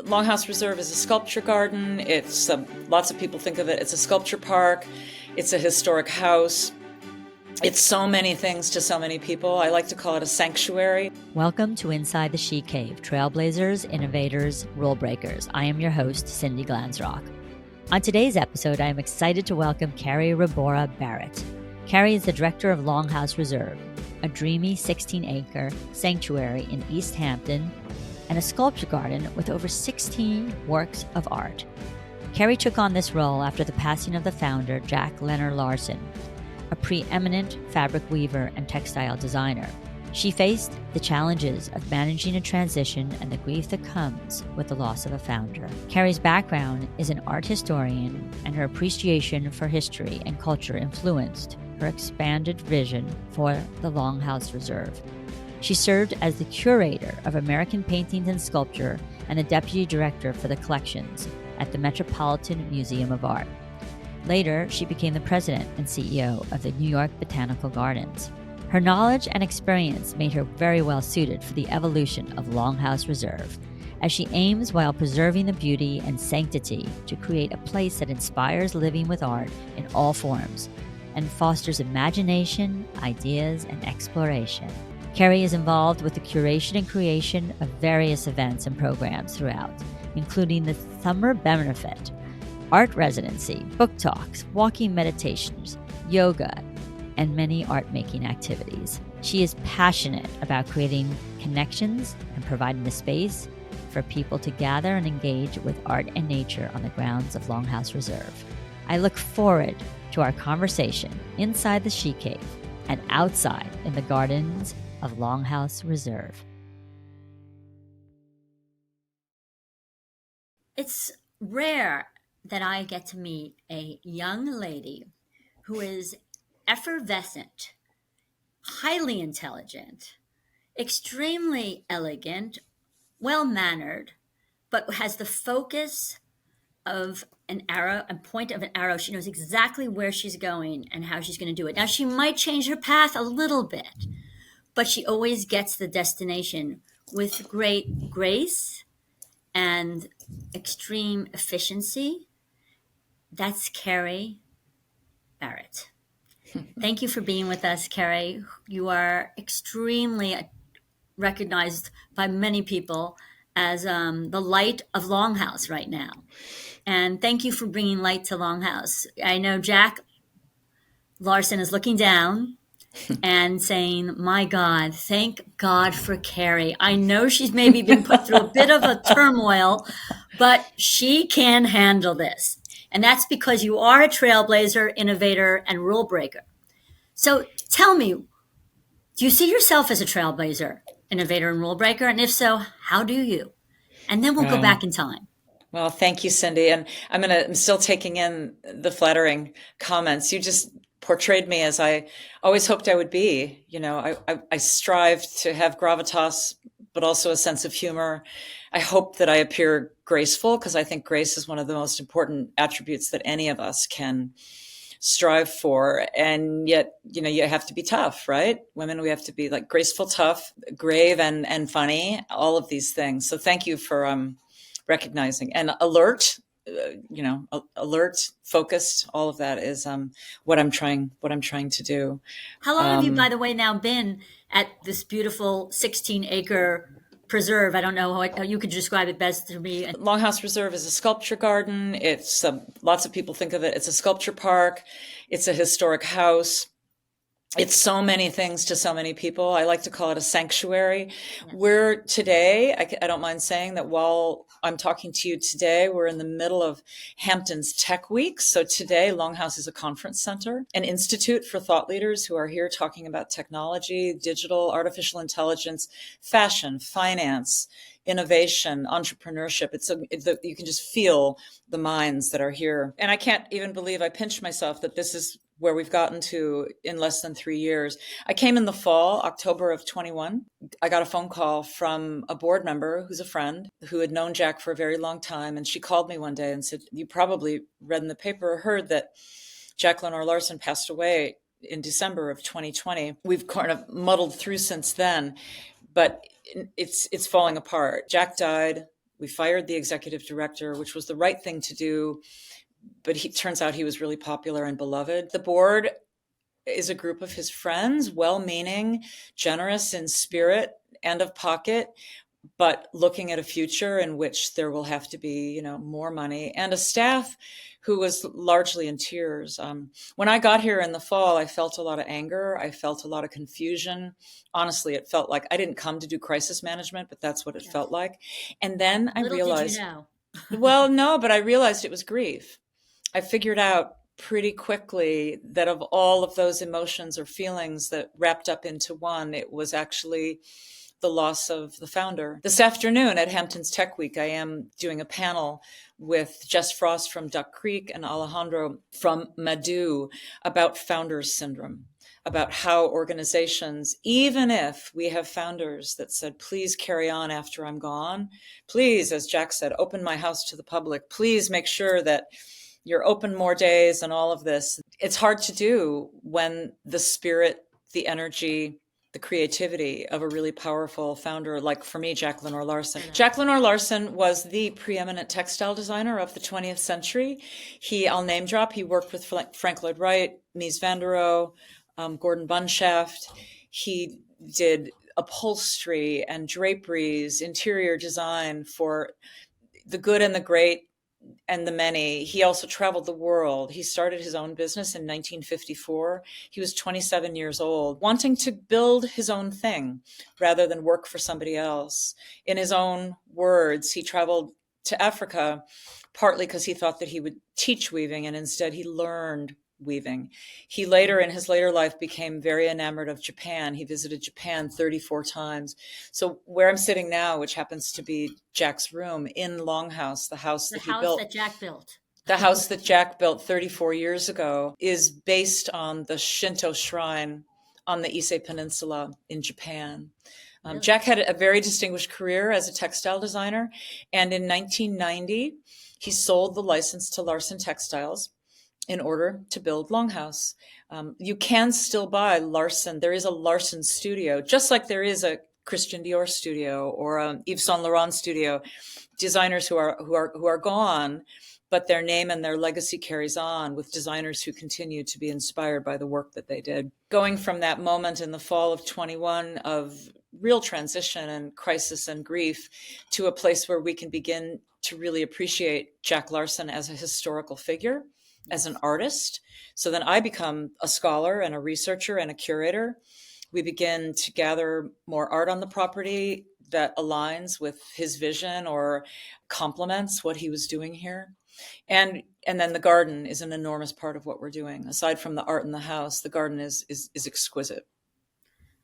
LongHouse Reserve is a sculpture garden. It's lots of people think of it. It's a sculpture park. It's a historic house. It's so many things to so many people. I like to call it a sanctuary. Welcome to Inside the She Cave, Trailblazers, Innovators, Rule Breakers. I am your host, Cindy Glansrock. On today's episode, I am excited to welcome Carrie Rebora Barratt. Carrie is the director of LongHouse Reserve, a dreamy 16-acre sanctuary in East Hampton, and a sculpture garden with over 16 works of art. Carrie took on this role after the passing of the founder, Lenor Larsen, a preeminent fabric weaver and textile designer. She faced the challenges of managing a transition and the grief that comes with the loss of a founder. Carrie's background is an art historian, and her appreciation for history and culture influenced her expanded vision for the LongHouse Reserve. She served as the curator of American paintings and sculpture and the deputy director for the collections at the Metropolitan Museum of Art. Later, she became the president and CEO of the York Botanical Gardens. Her knowledge and experience made her very well suited for the evolution of LongHouse Reserve, as she aims, while preserving the beauty and sanctity, to create a place that inspires living with art in all forms and fosters imagination, ideas, and exploration. Carrie is involved with the curation and creation of various events and programs throughout, including the Summer Benefit, art residency, book talks, walking meditations, yoga, and many art-making activities. She is passionate about creating connections and providing a space for people to gather and engage with art and nature on the grounds of LongHouse Reserve. I look forward to our conversation inside the She Cave and outside in the gardens of LongHouse Reserve. It's rare that I get to meet a young lady who is effervescent, highly intelligent, extremely elegant, well-mannered, but has the focus of an arrow and point of an arrow. She knows exactly where she's going and how she's going to do it. Now, she might change her path a little bit, but she always gets the destination with great grace and extreme efficiency. That's Carrie Barratt. Thank you for being with us, Carrie. You are extremely recognized by many people as the light of LongHouse right now. And thank you for bringing light to LongHouse. I know Jack Larsen is looking down and saying, my God, thank God for Carrie. I know she's maybe been put through a bit of a turmoil, but she can handle this. And that's because you are a trailblazer, innovator, and rule breaker. So tell me, do you see yourself as a trailblazer, innovator, and rule breaker? And if so, how do you? And then we'll go back in time. Well, thank you, Cindy. And I'm still taking in the flattering comments. You just portrayed me as I always hoped I would be. You know, I strive to have gravitas, but also a sense of humor. I hope that I appear graceful, because I think grace is one of the most important attributes that any of us can strive for. And yet, you know, you have to be tough, right? Women, we have to be like graceful, tough, grave, and funny, all of these things. So thank you for recognizing and alert. Alert, focused, all of that is what I'm trying to do. How long have you, by the way, now been at this beautiful 16-acre preserve? I don't know how you could describe it best to me. LongHouse Reserve is a sculpture garden. It's lots of people think of it. It's a sculpture park. It's a historic house. It's so many things to so many people. I like to call it a sanctuary. Yes. We're today, I don't mind saying that while I'm talking to you today, we're in the middle of Hampton's Tech Week. So today, LongHouse is a conference center, an institute for thought leaders who are here talking about technology, digital, artificial intelligence, fashion, finance, innovation, entrepreneurship. You can just feel the minds that are here. And I can't even believe, I pinch myself that this is where we've gotten to in less than 3 years. I came in the fall, October of 21. I got a phone call from a board member who's a friend who had known Jack for a very long time. And she called me one day and said, you probably read in the paper or heard that Jack Lenor Larsen passed away in December of 2020. We've kind of muddled through since then, but it's falling apart. Jack died We fired the executive director, which was the right thing to do. But turns out he was really popular and beloved. The board is a group of his friends, well-meaning, generous in spirit and of pocket, but looking at a future in which there will have to be, more money, and a staff who was largely in tears. When I got here in the fall, I felt a lot of anger. I felt a lot of confusion. Honestly, it felt like I didn't come to do crisis management, but that's what it felt like. And then I realized, did you know? Well, no, but I realized it was grief. I figured out pretty quickly that of all of those emotions or feelings that wrapped up into one, it was actually the loss of the founder. This afternoon at Hampton's Tech Week, I am doing a panel with Jess Frost from Duck Creek and Alejandro from Madu about founders syndrome, about how organizations, even if we have founders that said, please carry on after I'm gone, please, as Jack said, open my house to the public, please make sure that you're open more days and all of this. It's hard to do when the spirit, the energy, the creativity of a really powerful founder, like for me, Lenor Larsen. Lenor Larsen was the preeminent textile designer of the 20th century. I'll name drop, he worked with Frank Lloyd Wright, Mies van der Rohe, Gordon Bunshaft. He did upholstery and draperies, interior design for the good and the great and the many. He also traveled the world. He started his own business in 1954. He was 27 years old, wanting to build his own thing rather than work for somebody else. In his own words, he traveled to Africa partly because he thought that he would teach weaving, and instead he learned weaving. He later, in his later life, became very enamored of Japan. He visited Japan 34 times. So where I'm sitting now, which happens to be Jack's room in LongHouse, the house that Jack built. The house that Jack built 34 years ago is based on the Shinto shrine on the Ise Peninsula in Japan. Really? Jack had a very distinguished career as a textile designer. And in 1990, he sold the license to Larsen Textiles in order to build LongHouse. You can still buy Larsen. There is a Larsen studio, just like there is a Christian Dior studio or a Yves Saint Laurent studio. Designers who are gone, but their name and their legacy carries on with designers who continue to be inspired by the work that they did. Going from that moment in the fall of 21 of real transition and crisis and grief to a place where we can begin to really appreciate Jack Larsen as a historical figure, as an artist. So then I become a scholar and a researcher and a curator. We begin to gather more art on the property that aligns with his vision or complements what he was doing here. And then the garden is an enormous part of what we're doing. Aside from the art in the house, the garden is exquisite.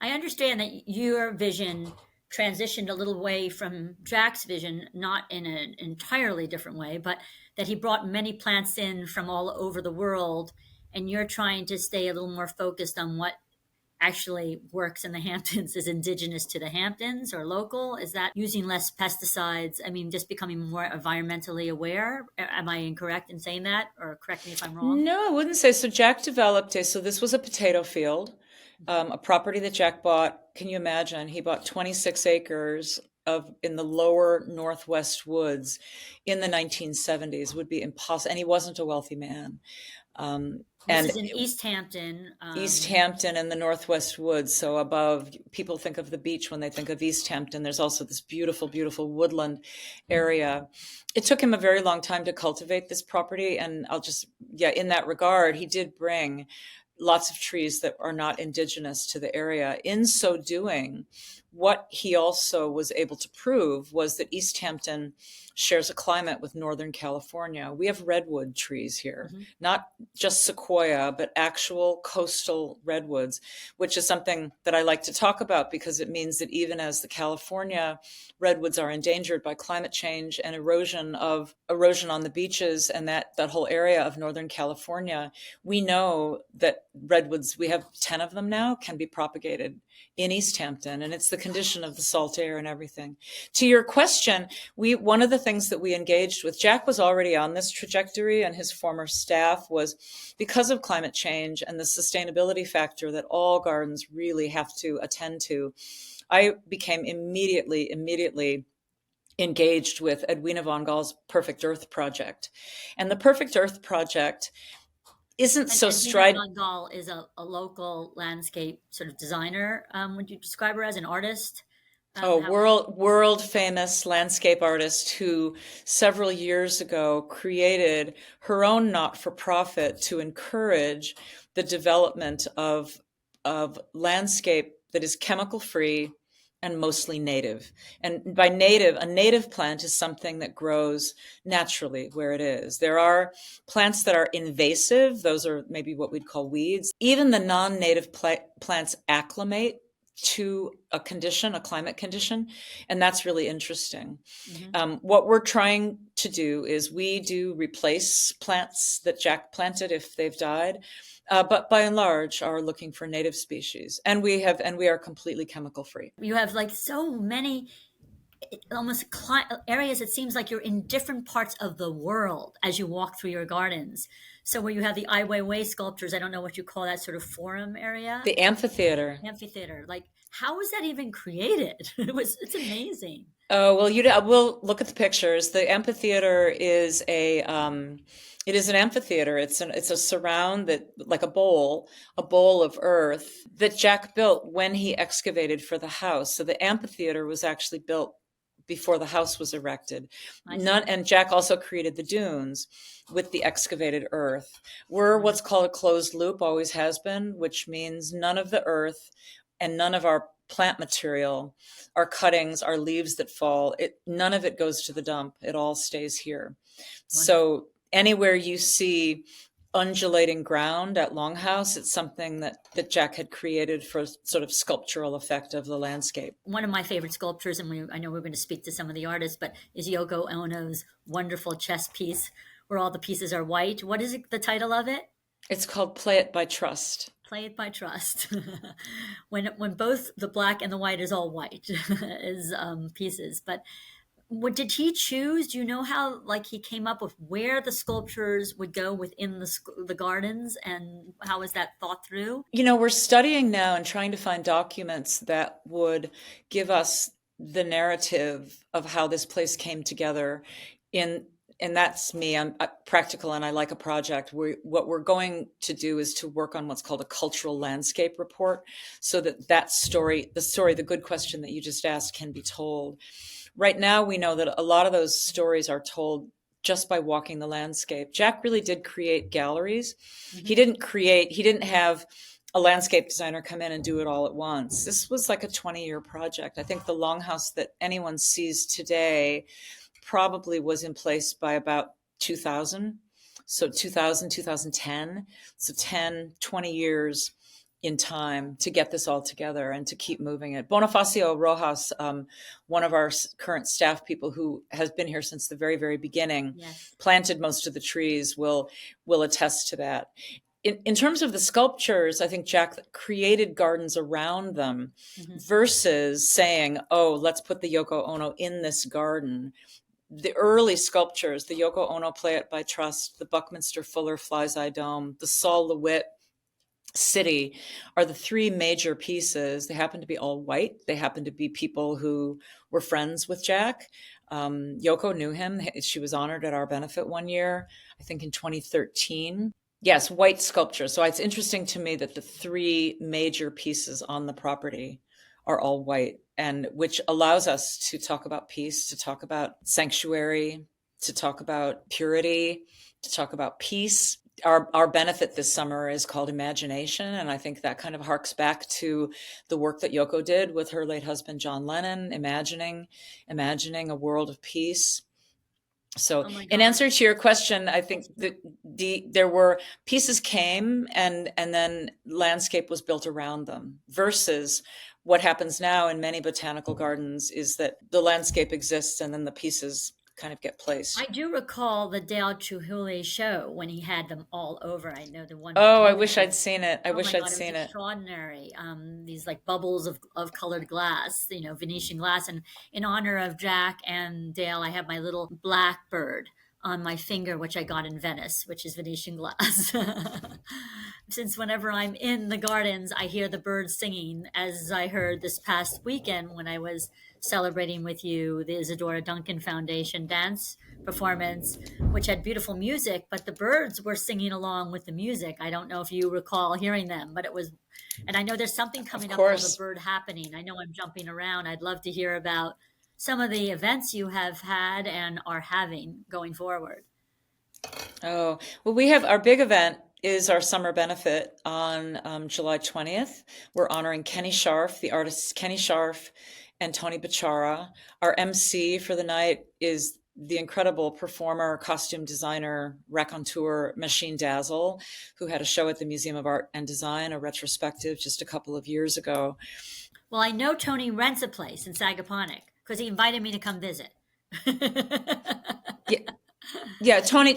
I understand that your vision transitioned a little way from Jack's vision, not in an entirely different way, but that he brought many plants in from all over the world, and you're trying to stay a little more focused on what actually works in the Hamptons, is indigenous to the Hamptons or local. Is that using less pesticides? I mean, just becoming more environmentally aware? Am I incorrect in saying that? Or correct me if I'm wrong. No, I wouldn't say so. Jack developed so this was a potato field, a property that Jack bought. Can you imagine? He bought 26 acres in the lower Northwest woods in the 1970s. Would be impossible. And he wasn't a wealthy man. This is in East Hampton. East Hampton and the Northwest Woods. So above, people think of the beach when they think of East Hampton. There's also this beautiful, beautiful woodland area. It took him a very long time to cultivate this property. And in that regard, he did bring lots of trees that are not indigenous to the area. In so doing, what he also was able to prove was that East Hampton shares a climate with Northern California. We have redwood trees here, not just sequoia, but actual coastal redwoods, which is something that I like to talk about because it means that even as the California redwoods are endangered by climate change and erosion on the beaches and that whole area of Northern California, we know that redwoods, we have 10 of them now, can be propagated in East Hampton, and it's the condition of the salt air and everything. To your question, one of the things that we engaged with, Jack was already on this trajectory, and his former staff was, because of climate change and the sustainability factor that all gardens really have to attend to, I became immediately engaged with Edwina von Gall's Perfect Earth Project. And the Perfect Earth Project isn't so strident. Edwina von Gall is a local landscape sort of designer. Would you describe her as an artist? World famous landscape artist who several years ago created her own not-for-profit to encourage the development of landscape that is chemical free and mostly native. And by native, a native plant is something that grows naturally where it is. There are plants that are invasive. Those are maybe what we'd call weeds. Even the non-native plants acclimate to a condition, a climate condition, and that's really interesting. What we're trying to do is we do replace plants that Jack planted if they've died, but by and large are looking for native species, and we are completely chemical free. You have like so many almost areas. It seems like you're in different parts of the world as you walk through your gardens. So where you have the Ai Weiwei sculptures, I don't know what you call that sort of forum area. The amphitheater. Like, how was that even created? It's amazing. Oh, well, we'll look at the pictures. The amphitheater is an amphitheater. It's a surround that, like a bowl of earth that Jack built when he excavated for the house. So the amphitheater was actually built before the house was erected. And Jack also created the dunes with the excavated earth. We're what's called a closed loop, always has been, which means none of the earth and none of our plant material, our cuttings, our leaves that fall, none of it goes to the dump. It all stays here. Wonderful. So anywhere you see undulating ground at LongHouse, it's something that Jack had created for sort of sculptural effect of the landscape. One of my favorite sculptures, and I know we're going to speak to some of the artists, but is Yoko Ono's wonderful chess piece where all the pieces are white. What is the title of it? It's called Play It by Trust. Play It by Trust. when both the black and the white is all white is pieces. But what did he choose? Do you know how he came up with where the sculptures would go within the gardens, and how was that thought through? We're studying now and trying to find documents that would give us the narrative of how this place came together. And that's me. I'm practical and I like a project. What we're going to do is to work on what's called a cultural landscape report, so that story, the good question that you just asked, can be told. Right now, we know that a lot of those stories are told just by walking the landscape. Jack really did create galleries. Mm-hmm. He didn't have a landscape designer come in and do it all at once. This was like a 20-year project. I think the LongHouse that anyone sees today probably was in place by about 2000. So 2000, 2010. So 10, 20 years in time to get this all together and to keep moving it. Bonifacio Rojas, one of our current staff people who has been here since the very, very beginning, yes, planted most of the trees, will attest to that. In terms of the sculptures, I think Jack created gardens around them, mm-hmm, versus saying, oh, let's put the Yoko Ono in this garden. The early sculptures, the Yoko Ono Play It by Trust, the Buckminster Fuller Fly's Eye Dome, the Sol LeWitt City, are the three major pieces. They happen to be all white. They happen to be people who were friends with Jack. Yoko knew him. She was honored at our benefit one year, I think in 2013. Yes, white sculpture. So it's interesting to me that the three major pieces on the property are all white, and which allows us to talk about peace, to talk about sanctuary, to talk about purity, to talk about peace. Our benefit this summer is called Imagination, and I think that kind of harks back to the work that Yoko did with her late husband, John Lennon, imagining a world of peace. So in answer to your question, I think that there were pieces came and then landscape was built around them, versus what happens now in many botanical gardens is that the landscape exists and then the pieces kind of get placed. I do recall the Dale Chihuly show when he had them all over. I know the one. Oh, I wish I'd seen it. I wish I'd seen it. Extraordinary. These like bubbles of colored glass, Venetian glass. And in honor of Jack and Dale, I have my little blackbird on my finger, which I got in Venice, which is Venetian glass. Since whenever I'm in the gardens, I hear the birds singing, as I heard this past weekend when I was celebrating with you the Isadora Duncan Foundation dance performance, which had beautiful music, but the birds were singing along with the music. I don't know if you recall hearing them, but it was, and I know there's something coming up called the Bird Happening. I know I'm jumping around. I'd love to hear about some of the events you have had and are having going forward. Oh, well, we have our big event is our summer benefit on July 20th. We're honoring Kenny Scharf, the artists Kenny Scharf and Tony Baccara. Our MC for the night is the incredible performer, costume designer, raconteur Machine Dazzle, who had a show at the Museum of Art and Design, a retrospective just a couple of years ago. Well, I know Tony rents a place in Sagaponack because he invited me to come visit. Yeah, Tony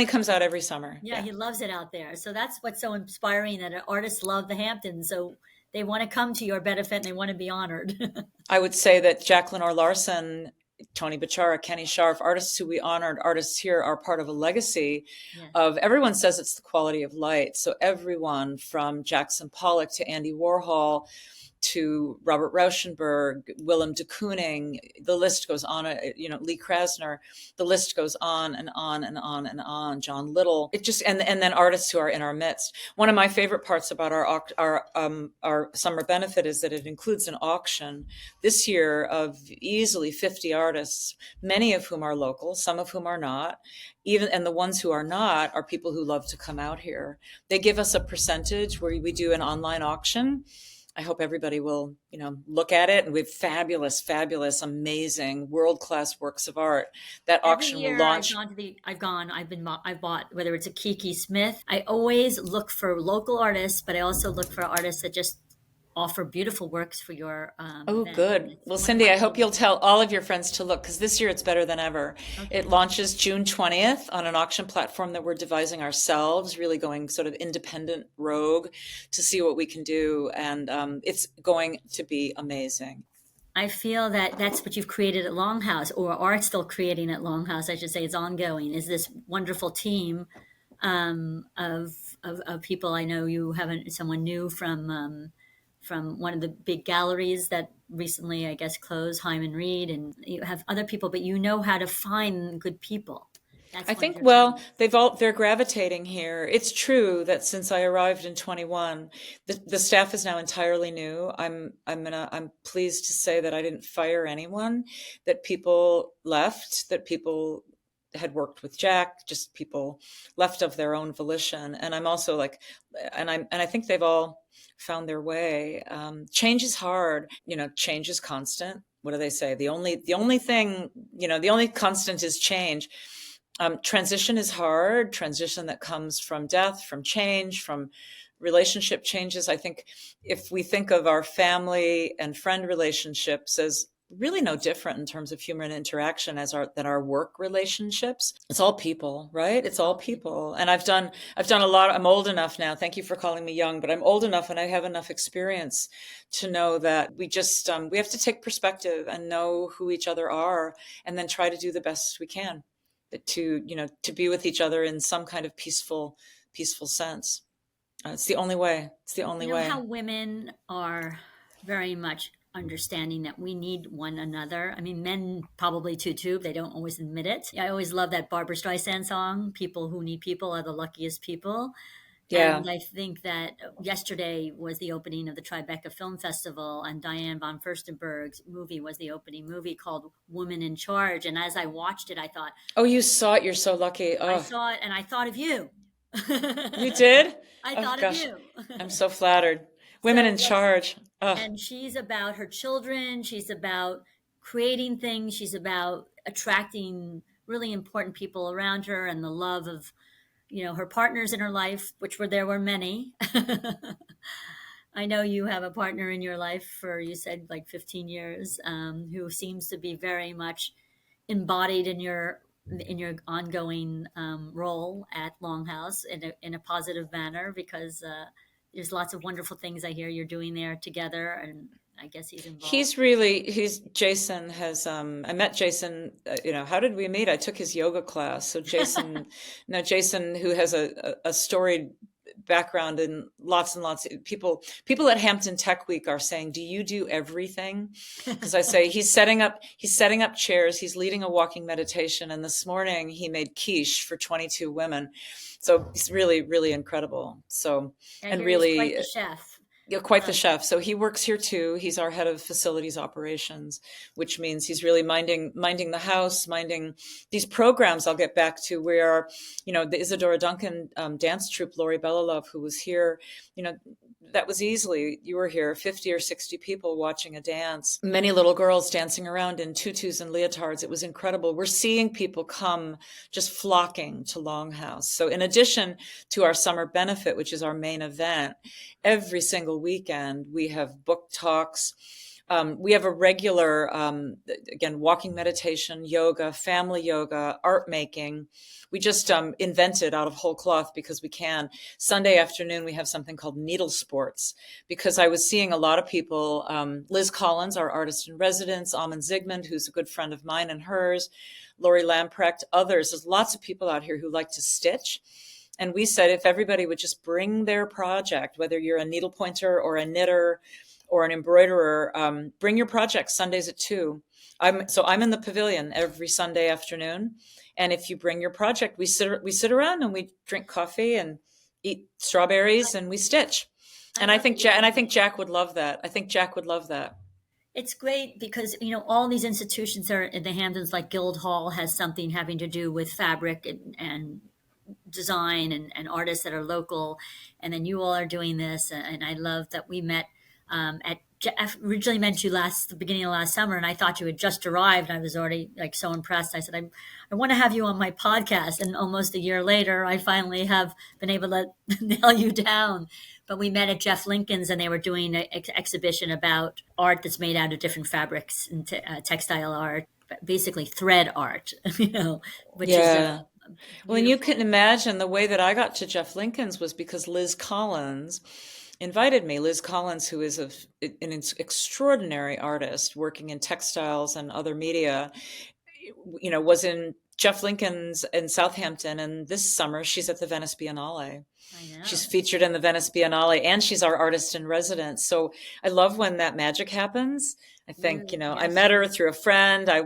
comes out every summer. Yeah, he loves it out there. So that's what's so inspiring, that artists love the Hamptons. So they want to come to your benefit and they want to be honored. I would say that Lenor Larsen, Tony Baccara, Kenny Scharf, artists who we honored, artists here are part of a legacy of, everyone says it's the quality of light. So everyone from Jackson Pollock to Andy Warhol to Robert Rauschenberg, Willem de Kooning, the list goes on, Lee Krasner, the list goes on and on and on and on, John Little. It just, and then artists who are in our midst. One of my favorite parts about our summer benefit is that it includes an auction this year of easily 50 artists, many of whom are local, some of whom are not. And the ones who are not are people who love to come out here. They give us a percentage where we do an online auction. I hope everybody will, look at it. And we have fabulous, amazing, world-class works of art. That auction will launch. I've bought, whether it's a Kiki Smith. I always look for local artists, but I also look for artists that just offer beautiful works for your event. Good. Well, Cindy, I hope you'll tell all of your friends to look, because this year it's better than ever. Okay. It launches June 20th on an auction platform that we're devising ourselves, really going sort of independent rogue to see what we can do. And it's going to be amazing. I feel that that's what you've created at LongHouse, or are still creating at LongHouse, I should say. It's ongoing, is this wonderful team of people. I know you have someone new from one of the big galleries that recently, I guess, closed, Hyman Reed, and you have other people, but you know how to find good people. I think, well, they're gravitating here. It's true that since I arrived in 21, the staff is now entirely new. I'm pleased to say that I didn't fire anyone, that people left, that people had worked with Jack, just people left of their own volition. And I'm also and I think they've all found their way. Change is hard. Change is constant. What do they say? The only thing, the only constant is change. Transition is hard. Transition that comes from death, from change, from relationship changes. I think if we think of our family and friend relationships as really no different in terms of human interaction than our work relationships. It's all people, right? It's all people. And I've done a lot. I'm old enough now. Thank you for calling me young, but I'm old enough and I have enough experience to know that we just, we have to take perspective and know who each other are, and then try to do the best we can to be with each other in some kind of peaceful sense. It's the only way. It's the only way. How women are very much understanding that we need one another. I mean, men probably too. They don't always admit it. I always love that Barbra Streisand song, "People who need people are the luckiest people." Yeah. And I think that yesterday was the opening of the Tribeca Film Festival, and Diane von Furstenberg's movie was the opening movie, called Woman in Charge. And as I watched it, I thought, oh, you saw it. You're so lucky. Oh. I saw it and I thought of you. You did? I thought of you. I'm so flattered. Women in charge. Ugh. And she's about her children. She's about creating things. She's about attracting really important people around her, and the love of, her partners in her life, which there were many. I know you have a partner in your life for, you said, 15 years, who seems to be very much embodied in your ongoing role at LongHouse in a positive manner, because there's lots of wonderful things I hear you're doing there together, and I guess he's involved. Jason has, I met Jason, how did we meet? I took his yoga class. So Jason, who has a storied background in lots and lots of people at Hampton Tech Week are saying, do you do everything? Because I say he's setting up chairs, he's leading a walking meditation, and this morning he made quiche for 22 women. So he's really, really incredible. So and really quite the chef. Yeah, quite the chef. So he works here too. He's our head of facilities operations, which means he's really minding the house, minding these programs. I'll get back to where, the Isadora Duncan dance troupe, Lori Belalove, who was here, that was easily, you were here, 50 or 60 people watching a dance, many little girls dancing around in tutus and leotards. It was incredible. We're seeing people come just flocking to LongHouse. So in addition to our summer benefit, which is our main event, every single weekend we have book talks. We have a regular, again, walking meditation, yoga, family yoga, art making. We just invented out of whole cloth because we can. Sunday afternoon, we have something called needle sports because I was seeing a lot of people, Liz Collins, our artist in residence, Amon Zygmunt, who's a good friend of mine and hers, Lori Lamprecht, others. There's lots of people out here who like to stitch. And we said, if everybody would just bring their project, whether you're a needle pointer or a knitter or an embroiderer, bring your project Sundays at 2. I'm in the pavilion every Sunday afternoon. And if you bring your project, we sit around and we drink coffee and eat strawberries and we stitch. And I think Jack would love that. It's great because, all these institutions are in the Hamptons, like Guildhall has something having to do with fabric and design and artists that are local. And then you all are doing this. And I love that we met I originally met you the beginning of last summer, and I thought you had just arrived. I was already so impressed. I said, I want to have you on my podcast. And almost a year later, I finally have been able to nail you down. But we met at Jeff Lincoln's, and they were doing an exhibition about art that's made out of different fabrics and textile art, basically thread art, which is well, and you can imagine the way that I got to Jeff Lincoln's was because Liz Collins invited me. Liz Collins, who is an extraordinary artist working in textiles and other media, was in Jeff Lincoln's in Southampton. And this summer she's at the Venice Biennale. I know. She's featured in the Venice Biennale and she's our artist in residence. So I love when that magic happens. I think, yes. I met her through a friend. I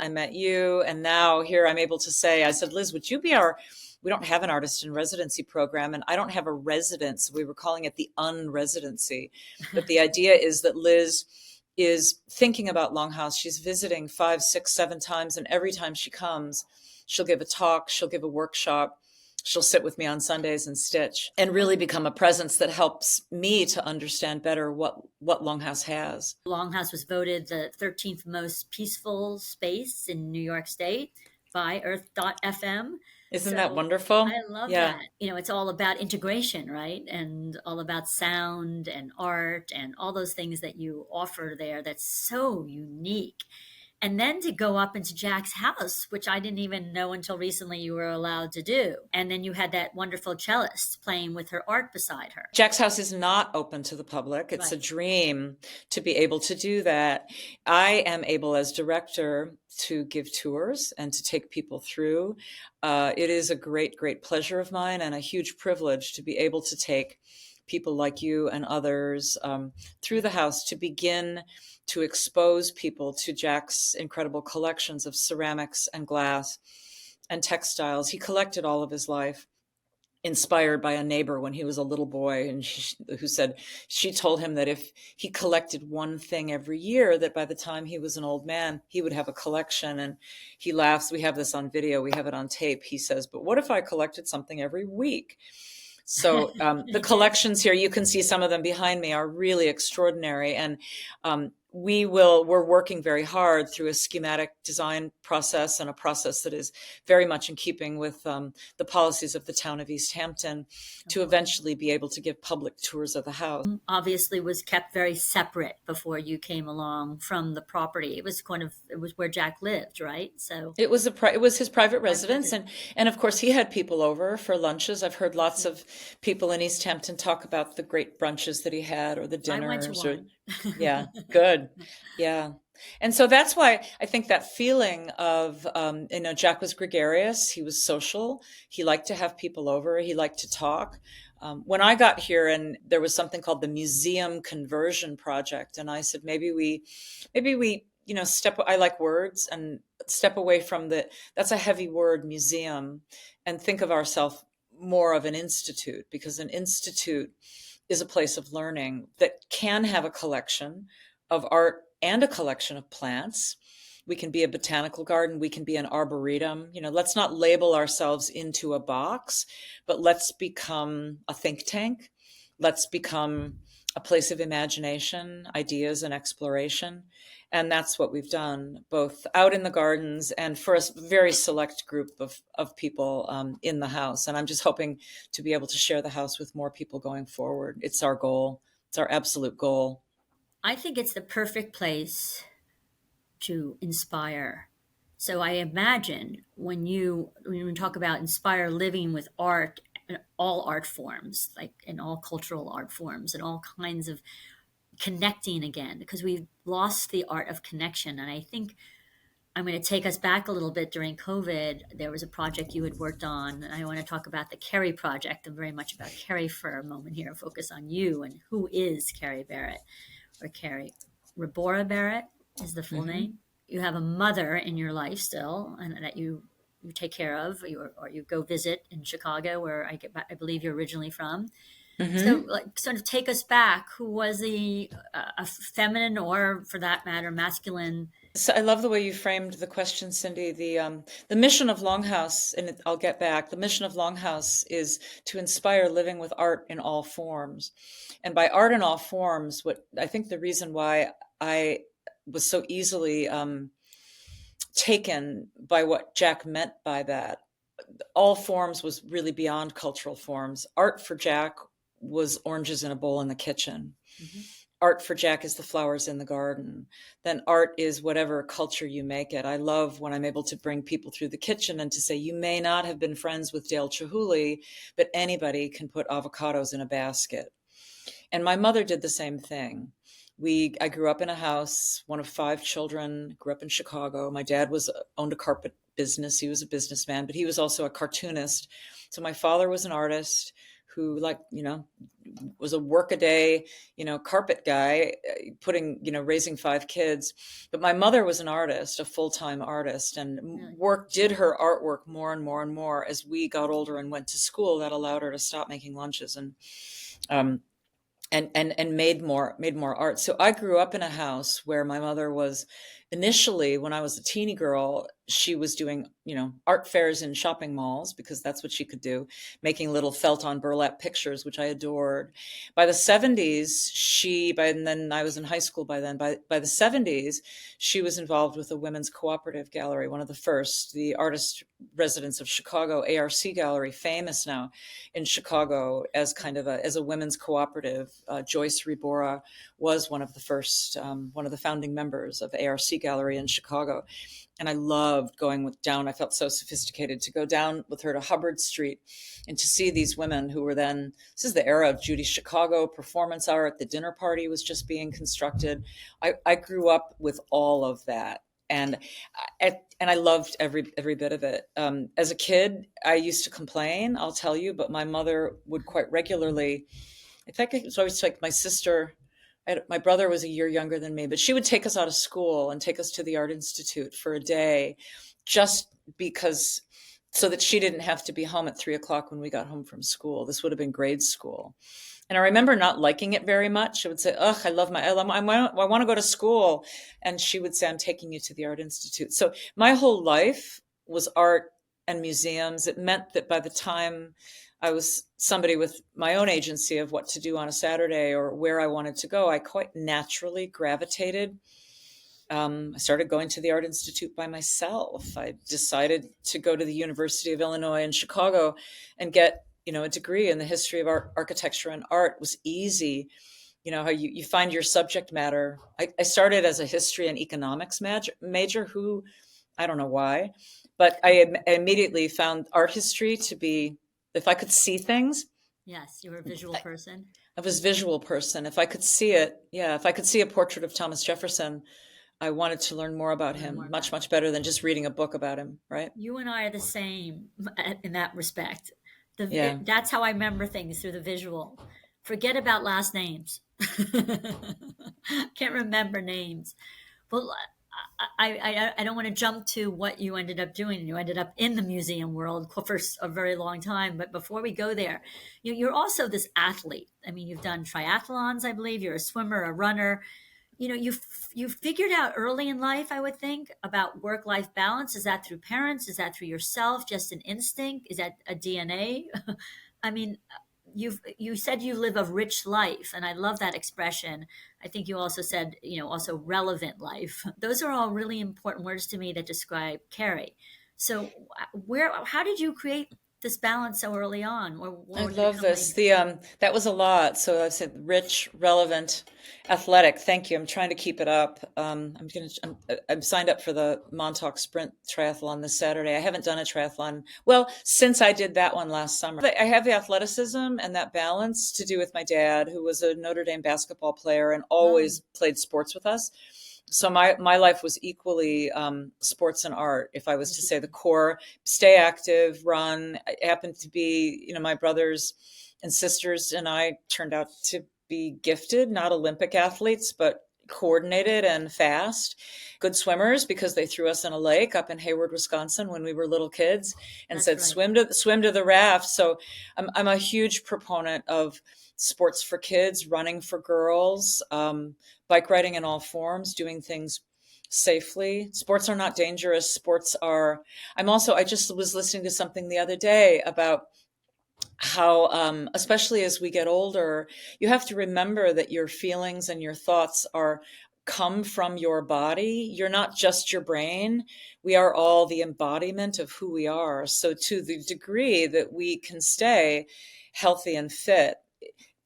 met you. And now here I'm able to say, I said, Liz, would you be we don't have an artist in residency program and I don't have a residence. We were calling it the unresidency. But the idea is that Liz is thinking about LongHouse. She's visiting 5, 6, 7 times. And every time she comes, she'll give a talk, she'll give a workshop, she'll sit with me on Sundays and stitch and really become a presence that helps me to understand better what LongHouse has. LongHouse was voted the 13th most peaceful space in New York State by Earth.fm. Isn't that wonderful? I love that. It's all about integration, right? And all about sound and art and all those things that you offer there that's so unique. And then to go up into Jack's house, which I didn't even know until recently you were allowed to do. And then you had that wonderful cellist playing with her art beside her. Jack's house is not open to the public. It's a dream to be able to do that. I am able as director to give tours and to take people through. It is a great, great pleasure of mine and a huge privilege to be able to take people like you and others through the house to begin to expose people to Jack's incredible collections of ceramics and glass and textiles. He collected all of his life, inspired by a neighbor when he was a little boy, and she told him that if he collected one thing every year, that by the time he was an old man, he would have a collection. And he laughs. We have this on video. We have it on tape. He says, but what if I collected something every week? So the collections here, you can see some of them behind me, are really extraordinary. And we're working very hard through a schematic design process and a process that is very much in keeping with the policies of the town of East Hampton to eventually be able to give public tours of the house. Obviously was kept very separate before you came along from the property. It was where Jack lived, right? So it was his private residence, and of course he had people over for lunches. I've heard lots of people in East Hampton talk about the great brunches that he had, or the dinners. I went to one. Yeah, good. Yeah. And so that's why I think that feeling of, Jack was gregarious. He was social. He liked to have people over. He liked to talk. When I got here, and there was something called the Museum Conversion Project, and I said, maybe we, I like words, and step away from that's a heavy word, museum, and think of ourselves more of an institute, because an institute is a place of learning that can have a collection of art and a collection of plants. We can be a botanical garden. We can be an arboretum. Let's not label ourselves into a box, but let's become a think tank. Let's become a place of imagination, ideas, and exploration. And that's what we've done, both out in the gardens and for a very select group of people in the house. And I'm just hoping to be able to share the house with more people going forward. It's our goal. It's our absolute goal. I think it's the perfect place to inspire. So I imagine when you talk about inspire living with art, in all art forms, like in all cultural art forms and all kinds of connecting again, because we've lost the art of connection. And I think I'm going to take us back a little bit. During COVID, there was a project you had worked on, and I want to talk about the Cary project and very much about Cary for a moment here, focus on you and who is Carrie Barratt, or Carrie Rebora Barratt is the full name. You have a mother in your life still, and that you take care of, or you go visit in Chicago, where I believe you're originally from. So, sort of take us back. Who was a feminine, or for that matter, masculine? So I love the way you framed the question, Cindy. The mission of LongHouse, and I'll get back. The mission of LongHouse is to inspire living with art in all forms, and by art in all forms, what I think the reason why I was so easily taken by what Jack meant by that, all forms was really beyond cultural forms. Art for Jack was oranges in a bowl in the kitchen. Art for Jack is the flowers in the garden. Then art is whatever culture you make it. I love when I'm able to bring people through the kitchen and to say, you may not have been friends with Dale Chihuly, but anybody can put avocados in a basket. And my mother did the same thing. I grew up in a house, one of 5 children, grew up in Chicago. My dad owned a carpet business. He was a businessman, but he was also a cartoonist. So my father was an artist who was a work-a-day, carpet guy, raising 5 kids. But my mother was an artist, a full-time artist, and did her artwork more and more and more as we got older and went to school. That allowed her to stop making lunches and made more art. So I grew up in a house where my mother was initially, when I was a teeny girl, she was doing, art fairs in shopping malls, because that's what she could do, making little felt on burlap pictures, which I adored. By the 70s, and then I was in high school by then, by the 70s, she was involved with a women's cooperative gallery, one of the first, the Artist Residence of Chicago, ARC Gallery, famous now in Chicago as as a women's cooperative. Joyce Rebora was one of the first, one of the founding members of ARC Gallery in Chicago. And I loved going down. I felt so sophisticated to go down with her to Hubbard Street and to see these women who were then, this is the era of Judy Chicago, performance art. The dinner party was just being constructed. I grew up with all of that. And I loved every bit of it. As a kid, I used to complain, I'll tell you, but my mother would quite regularly, I think it was always like my sister, my brother was a year younger than me, but she would take us out of school and take us to the Art Institute for a day, just because, so that she didn't have to be home at 3:00 when we got home from school. This would have been grade school. And I remember not liking it very much. I would say, I want to go to school. And she would say, I'm taking you to the Art Institute. So my whole life was art and museums. It meant that by the time I was somebody with my own agency of what to do on a Saturday or where I wanted to go, I quite naturally gravitated. I started going to the Art Institute by myself. I decided to go to the University of Illinois in Chicago and get, a degree in the history of art, architecture, and art. It was easy. How you find your subject matter. I started as a history and economics major, I don't know why, but I immediately found art history to be, if I could see things. Yes, you were a visual person. I was a visual person. If I could see it, if I could see a portrait of Thomas Jefferson, I wanted to learn more about him, much better than just reading a book about him, right? You and I are the same in that respect. That's how I remember things, through the visual. Forget about last names. Can't remember names. Well, I don't want to jump to what you ended up doing. You ended up in the museum world for a very long time. But before we go there, you're also this athlete. I mean, you've done triathlons, I believe. You're a swimmer, a runner. You figured out early in life, I would think, about work-life balance. Is that through parents? Is that through yourself? Just an instinct? Is that a DNA? I mean, you said you live a rich life, and I love that expression. I think you also said, also relevant life. Those are all really important words to me that describe Cary. So how did you create this balance so early on? I love this. That was a lot. So I said rich, relevant, athletic. Thank you. I'm trying to keep it up. I'm signed up for the Montauk Sprint Triathlon this Saturday. I haven't done a triathlon. Well, since I did that one last summer. I have the athleticism and that balance to do with my dad, who was a Notre Dame basketball player and always played sports with us. So my life was equally sports and art. If I was to say the core, stay active, run. I happened to be, my brothers and sisters and I turned out to be gifted, not Olympic athletes, but coordinated and fast. Good swimmers, because they threw us in a lake up in Hayward, Wisconsin when we were little kids and said, right, swim to the raft. So I'm a huge proponent of sports for kids, running for girls, bike riding in all forms, doing things safely. Sports are not dangerous. I just was listening to something the other day about how, especially as we get older, you have to remember that your feelings and your thoughts come from your body. You're not just your brain. We are all the embodiment of who we are. So to the degree that we can stay healthy and fit,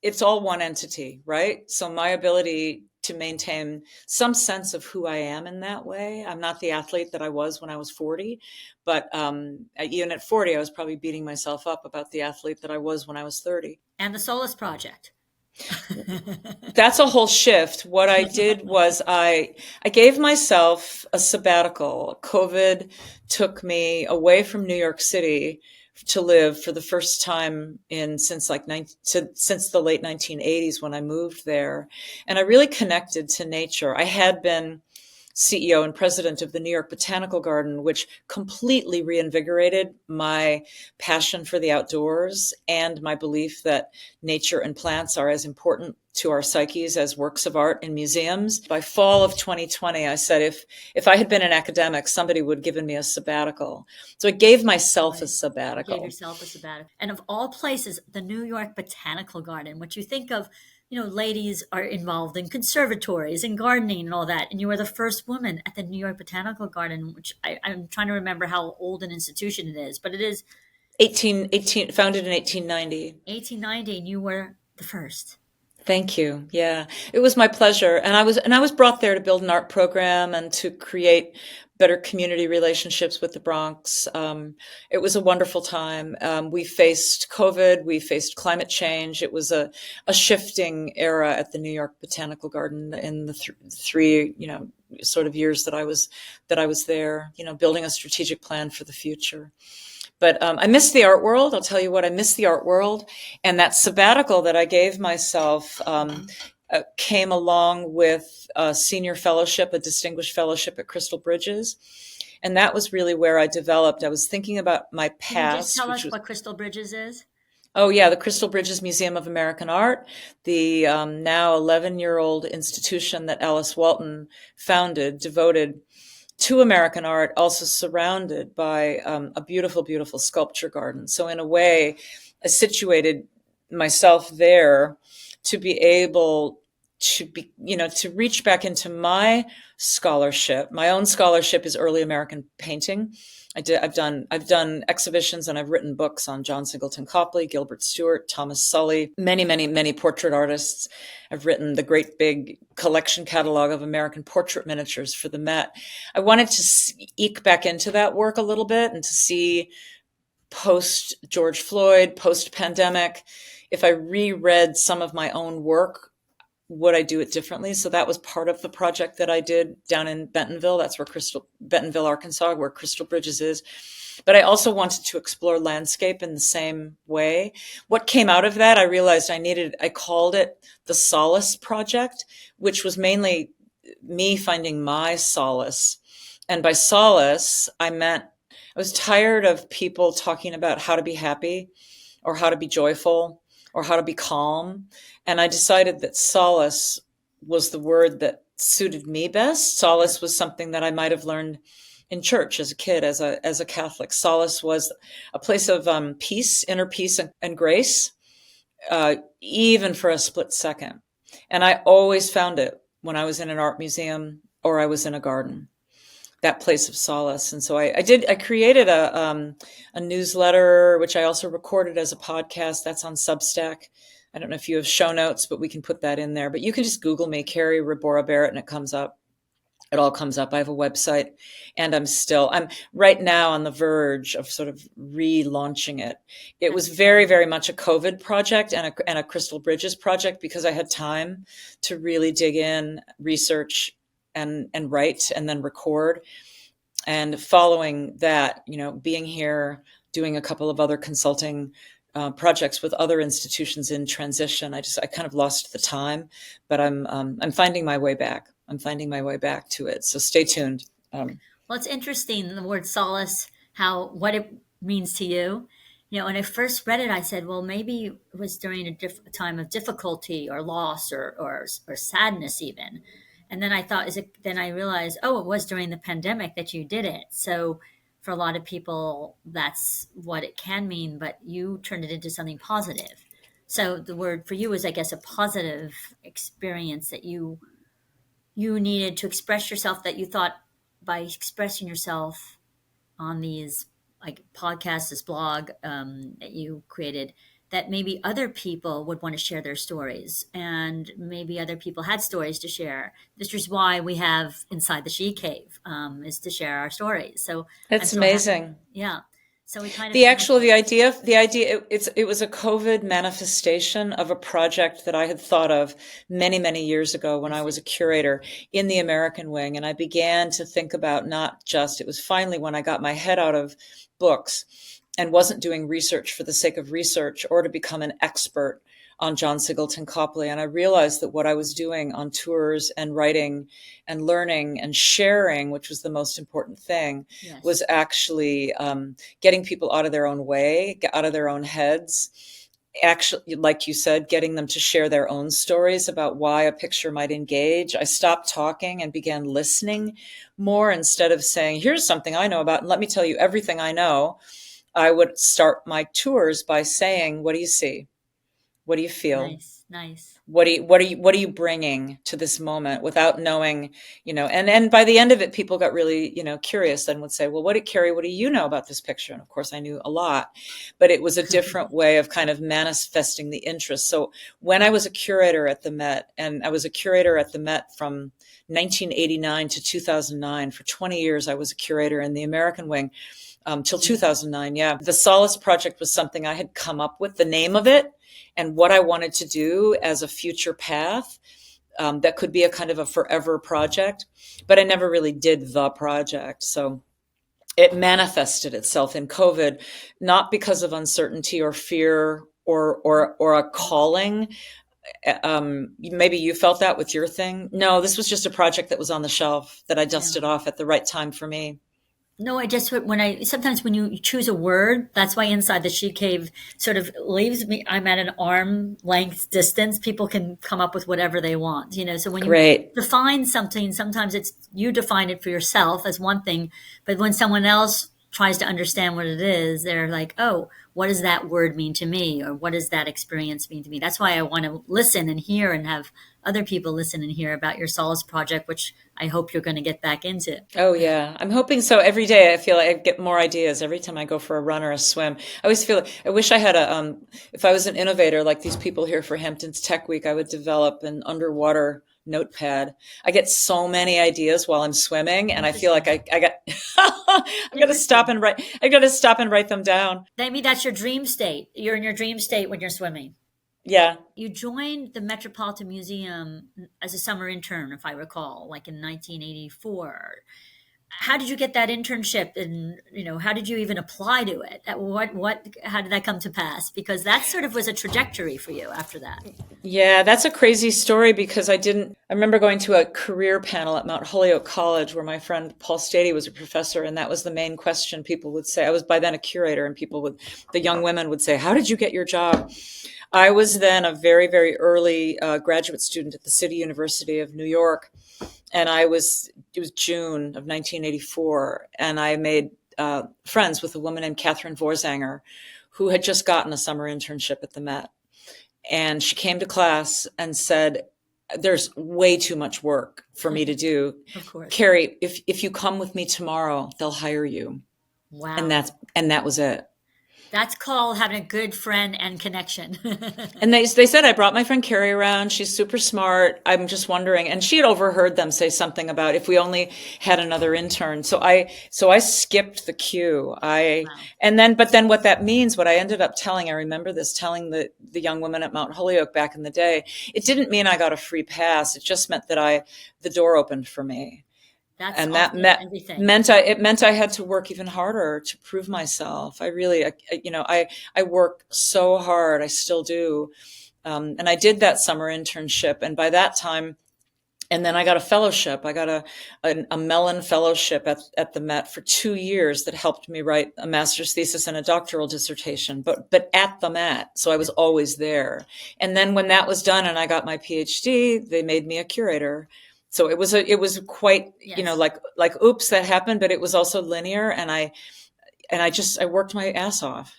it's all one entity, right? So my ability to maintain some sense of who I am in that way. I'm not the athlete that I was when I was 40, but even at 40, I was probably beating myself up about the athlete that I was when I was 30. And the Solace Project. That's a whole shift. What I did was I gave myself a sabbatical. COVID took me away from New York City to live for the first time since the late 1980s when I moved there. And I really connected to nature. I had been CEO and president of the New York Botanical Garden, which completely reinvigorated my passion for the outdoors and my belief that nature and plants are as important to our psyches as works of art in museums. By fall of 2020, I said, if I had been an academic, somebody would have given me a sabbatical. So I gave myself a sabbatical. You gave yourself a sabbatical. And of all places, the New York Botanical Garden, which you think of, ladies are involved in conservatories and gardening and all that. And you were the first woman at the New York Botanical Garden, which I'm trying to remember how old an institution it is, but it is 18, founded in 1890. 1890, and you were the first. Thank you. Yeah, it was my pleasure. And I was brought there to build an art program and to create better community relationships with the Bronx. It was a wonderful time. We faced COVID, we faced climate change. It was a shifting era at the New York Botanical Garden in the three, sort of years that I was there, building a strategic plan for the future. But I miss the art world. I'll tell you what, I miss the art world. And that sabbatical that I gave myself came along with a senior fellowship, a distinguished fellowship at Crystal Bridges. And that was really where I developed. I was thinking about my past. Can you just tell us what Crystal Bridges is? Oh, yeah, the Crystal Bridges Museum of American Art, the now 11-year-old institution that Alice Walton founded, devoted to American art, also surrounded by a beautiful, beautiful sculpture garden. So in a way, I situated myself there to be able to be, to reach back into my scholarship. My own scholarship is early American painting. I've done exhibitions and I've written books on John Singleton Copley, Gilbert Stuart, Thomas Sully, many, many, many portrait artists. I've written the great big collection catalog of American portrait miniatures for the Met. I wanted to eke back into that work a little bit and to see post George Floyd, post pandemic, if I reread some of my own work, would I do it differently? So that was part of the project that I did down in Bentonville. That's where Bentonville, Arkansas, where Crystal Bridges is. But I also wanted to explore landscape in the same way. What came out of that, I realized I called it the Solace Project, which was mainly me finding my solace. And by solace, I meant I was tired of people talking about how to be happy or how to be joyful or how to be calm. And I decided that solace was the word that suited me best. Solace was something that I might have learned in church as a kid, as a Catholic. Solace was a place of peace, inner peace and grace, even for a split second. And I always found it when I was in an art museum or I was in a garden, that place of solace. And so I created a newsletter, which I also recorded as a podcast. That's on Substack. I don't know if you have show notes, but we can put that in there. But you can just Google me, Carrie Rebora Barratt, and it comes up. It all comes up. I have a website, and I'm right now on the verge of sort of relaunching it. It was very, very much a COVID project and a Crystal Bridges project because I had time to really dig in, research, and write, and then record. And following that, being here, doing a couple of other consulting projects with other institutions in transition, I kind of lost the time, but I'm finding my way back. I'm finding my way back to it. So stay tuned. Well, it's interesting, the word solace, what it means to you. When I first read it, I said, well, maybe it was during a time of difficulty or loss or sadness even. And then I thought, then I realized, it was during the pandemic that you did it. So for a lot of people, that's what it can mean, but you turned it into something positive. So the word for you is, I guess, a positive experience that you needed to express yourself, that you thought by expressing yourself on these like podcasts, this blog that you created, that maybe other people would want to share their stories, and maybe other people had stories to share. This is why we have Inside the She Cave, is to share our stories. So it's amazing. Yeah. So we kind of the idea, it was a COVID manifestation of a project that I had thought of many, many years ago when I was a curator in the American Wing. And I began to think about it was finally when I got my head out of books and wasn't doing research for the sake of research or to become an expert on John Singleton Copley. And I realized that what I was doing on tours and writing and learning and sharing, which was the most important thing, yes, was actually getting people out of their own way, out of their own heads. Actually, like you said, getting them to share their own stories about why a picture might engage. I stopped talking and began listening more instead of saying, here's something I know about, and let me tell you everything I know. I would start my tours by saying, what do you see? What do you feel? Nice. What are you bringing to this moment without knowing, and by the end of it, people got really, curious and would say, well, Carrie, what do you know about this picture? And of course I knew a lot, but it was a different way of kind of manifesting the interest. So when I was a curator at the Met, and I was a curator at the Met from 1989 to 2009, for 20 years, I was a curator in the American Wing. Till 2009, yeah. The Solace Project was something I had come up with, the name of it, and what I wanted to do as a future path that could be a kind of a forever project, but I never really did the project. So it manifested itself in COVID, not because of uncertainty or fear or a calling. Maybe you felt that with your thing. No, this was just a project that was on the shelf that I dusted off at the right time for me. No, I just sometimes when you choose a word, that's why inside the she cave sort of leaves me. I'm at an arm length distance. People can come up with whatever they want, So when you Great. define something, sometimes it's you define it for yourself as one thing, but when someone else tries to understand what it is, they're like, oh, what does that word mean to me? Or what does that experience mean to me? That's why I want to listen and hear and have other people listen and hear about your Solace project, which I hope you're going to get back into. Oh yeah, I'm hoping so. Every day I feel like I get more ideas every time I go for a run or a swim. I always feel I wish I had if I was an innovator like these people here for Hampton's Tech Week, I would develop an underwater notepad. I get so many ideas while I'm swimming, and I feel like I got I'm gonna stop and write. I got to stop and write them down. Maybe that's your dream state. You're in your dream state when you're swimming. Yeah. You joined the Metropolitan Museum as a summer intern, if I recall, like in 1984. How did you get that internship, and how did you even apply to it? How did that come to pass? Because that sort of was a trajectory for you after that. Yeah, that's a crazy story because I remember going to a career panel at Mount Holyoke College where my friend Paul Stady was a professor, and that was the main question people would say. I was by then a curator, and the young women would say, how did you get your job? I was then a very, very early graduate student at the City University of New York. And it was June of 1984. And I made friends with a woman named Catherine Vorzanger, who had just gotten a summer internship at the Met. And she came to class and said, there's way too much work for me to do. Of course. Carrie, if you come with me tomorrow, they'll hire you. Wow. And that was it. That's called having a good friend and connection. And they said, I brought my friend Carrie around. She's super smart. I'm just wondering. And she had overheard them say something about if we only had another intern. So I skipped the queue. But then what that means, what I ended up telling the young women at Mount Holyoke back in the day, it didn't mean I got a free pass. It just meant that the door opened for me. That meant I had to work even harder to prove myself. I work so hard. I still do. And I did that summer internship. And by that time, and then I got a fellowship. I got a Mellon fellowship at the Met for 2 years that helped me write a master's thesis and a doctoral dissertation, but at the Met. So I was always there. And then when that was done and I got my PhD, they made me a curator. So it was quite, yes. Like, oops, that happened, but it was also linear. And I worked my ass off,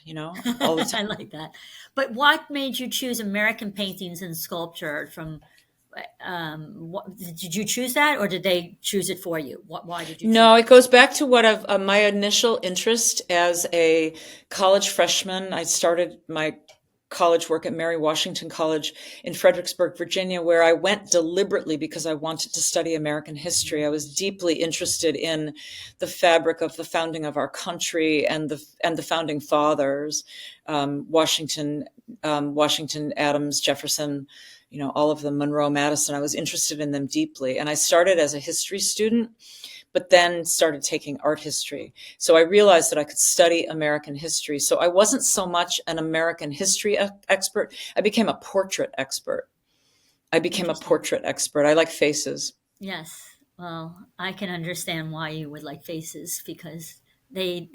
all the time. I like that. But what made you choose American paintings and sculpture from, did you choose that or did they choose it for you? Why did you choose No, it goes back to my initial interest as a college freshman. I started my college work at Mary Washington College in Fredericksburg, Virginia, where I went deliberately because I wanted to study American history. I was deeply interested in the fabric of the founding of our country and the founding fathers, Washington, Adams, Jefferson, all of them, Monroe, Madison. I was interested in them deeply. And I started as a history student, but then started taking art history. So I realized that I could study American history. So I wasn't so much an American history expert. I became a portrait expert. I like faces. Yes. Well, I can understand why you would like faces because they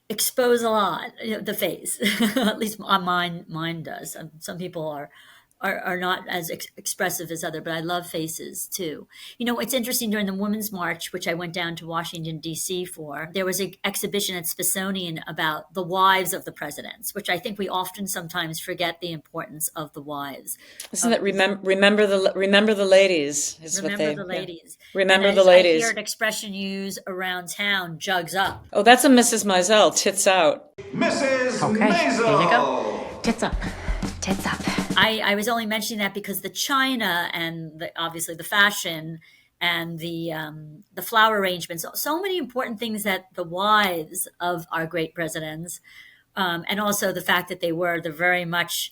expose a lot, the face. At least mine does. Some people are not as expressive as other, but I love faces too. It's interesting during the Women's March, which I went down to Washington, D.C. for, there was an exhibition at Smithsonian about the wives of the presidents, which I think we often sometimes forget the importance of the wives. Isn't that remember the ladies is remember what they, the ladies. Yeah. Remember and the ladies. I hear an expression used around town, jugs up. Oh, that's a Mrs. Maisel, tits out. Mrs. Okay, Maisel. there you go. Tits up. Tits up. I was only mentioning that because the china and obviously the fashion and the flower arrangements, so many important things that the wives of our great presidents, and also the fact that they're very much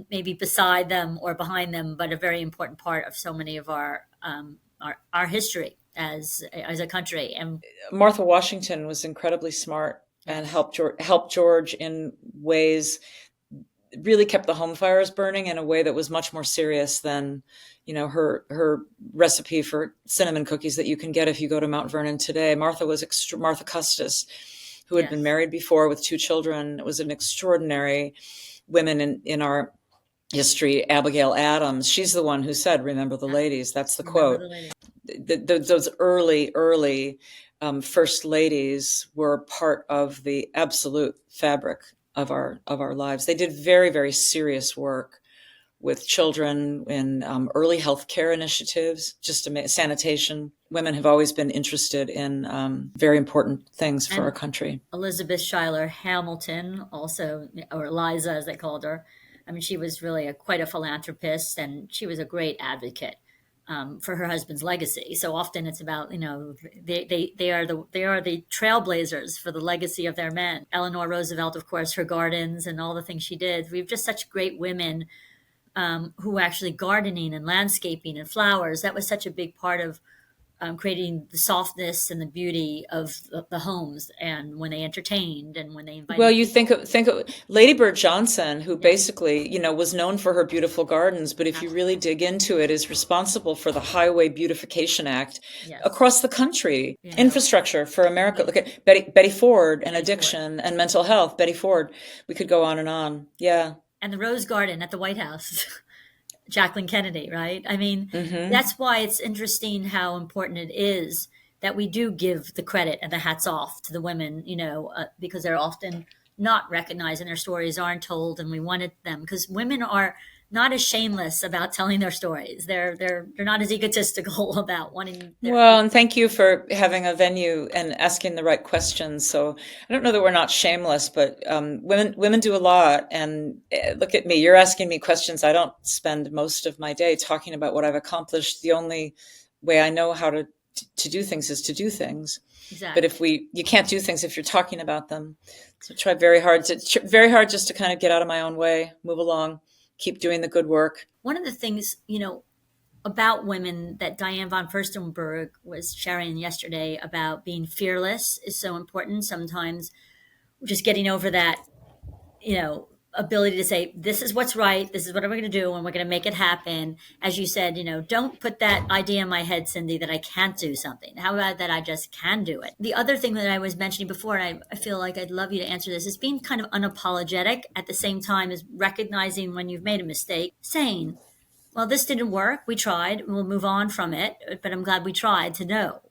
maybe beside them or behind them, but a very important part of so many of our history as a country. And Martha Washington was incredibly smart and helped George in ways really kept the home fires burning in a way that was much more serious than, her recipe for cinnamon cookies that you can get if you go to Mount Vernon today. Martha Custis, who had been married before with 2 children, was an extraordinary woman in our history. Abigail Adams, she's the one who said, "Remember the ladies." That's the quote. Those early first ladies were part of the absolute fabric of our lives. They did very, very serious work with children in early healthcare initiatives, just sanitation. Women have always been interested in very important things for our country. Elizabeth Schuyler Hamilton, also, or Eliza as they called her. I mean, she was really quite a philanthropist, and she was a great advocate for her husband's legacy. So often it's about, they are the trailblazers for the legacy of their men. Eleanor Roosevelt, of course, her gardens and all the things she did. We have just such great women who actually gardening and landscaping and flowers. That was such a big part of creating the softness and the beauty of the homes, and when they entertained and when they invited. Well, you think of Lady Bird Johnson, who basically, was known for her beautiful gardens, but if you really dig into it, is responsible for the Highway Beautification Act across the country, infrastructure for America. Look at Betty Ford and addiction and mental health. Betty Ford, we could go on and on. Yeah. And the Rose Garden at the White House. Jacqueline Kennedy, right? I mean, that's why it's interesting how important it is that we do give the credit and the hats off to the women, because they're often not recognized and their stories aren't told, and we wanted them, because women are not as shameless about telling their stories. They're not as egotistical about wanting. Well, and thank you for having a venue and asking the right questions. So I don't know that we're not shameless, but women do a lot. And look at me, you're asking me questions. I don't spend most of my day talking about what I've accomplished. The only way I know how to do things is to do things. Exactly. But you can't do things if you're talking about them. So try very hard just to kind of get out of my own way, move along. Keep doing the good work. One of the things, about women that Diane von Furstenberg was sharing yesterday about being fearless is so important. Sometimes just getting over that, ability to say, this is what's right. This is what we're going to do, and we're going to make it happen. As you said, don't put that idea in my head, Cindy, that I can't do something. How about that I just can do it? The other thing that I was mentioning before, and I feel like I'd love you to answer this, is being kind of unapologetic at the same time as recognizing when you've made a mistake, saying, well, this didn't work. We tried. We'll move on from it. But I'm glad we tried to know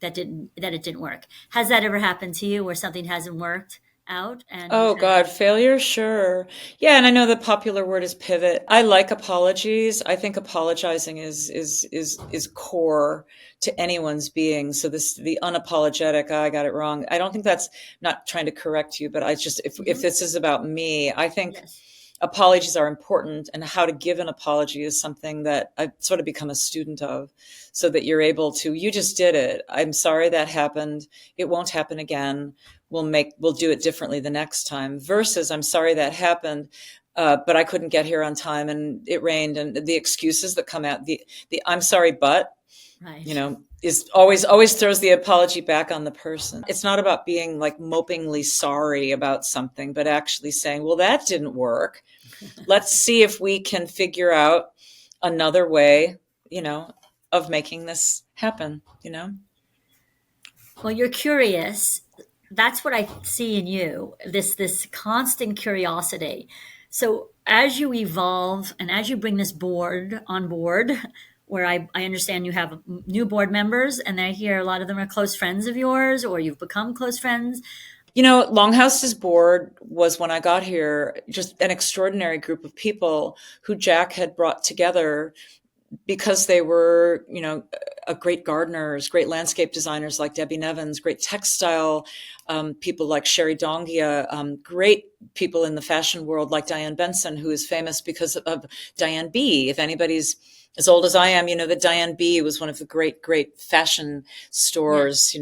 that it didn't work. Has that ever happened to you where something hasn't worked out? And God, failure, sure. Yeah, and I know the popular word is pivot. I like apologies. I think apologizing is core to anyone's being. So the unapologetic, I got it wrong. I don't think that's, not trying to correct you, but I just if this is about me, I think apologies are important, and how to give an apology is something that I've sort of become a student of, so that you're able to, you just did it. I'm sorry that happened. It won't happen again. We'll do it differently the next time, versus I'm sorry that happened, but I couldn't get here on time and it rained, and the excuses that come out, the I'm sorry, but, is always throws the apology back on the person. It's not about being like mopingly sorry about something, but actually saying, well, that didn't work. Let's see if we can figure out another way, of making this happen, Well, you're curious. That's what I see in you, this constant curiosity. So as you evolve and as you bring this board on board, where I understand you have new board members, and I hear a lot of them are close friends of yours, or you've become close friends. LongHouse's board was, when I got here, just an extraordinary group of people who Jack had brought together because they were, great gardeners, great landscape designers like Debbie Nevins, great textile people like Sherry Dongia, great people in the fashion world like Diane Benson, who is famous because of Diane B. If anybody's as old as I am, that Diane B. was one of the great fashion stores,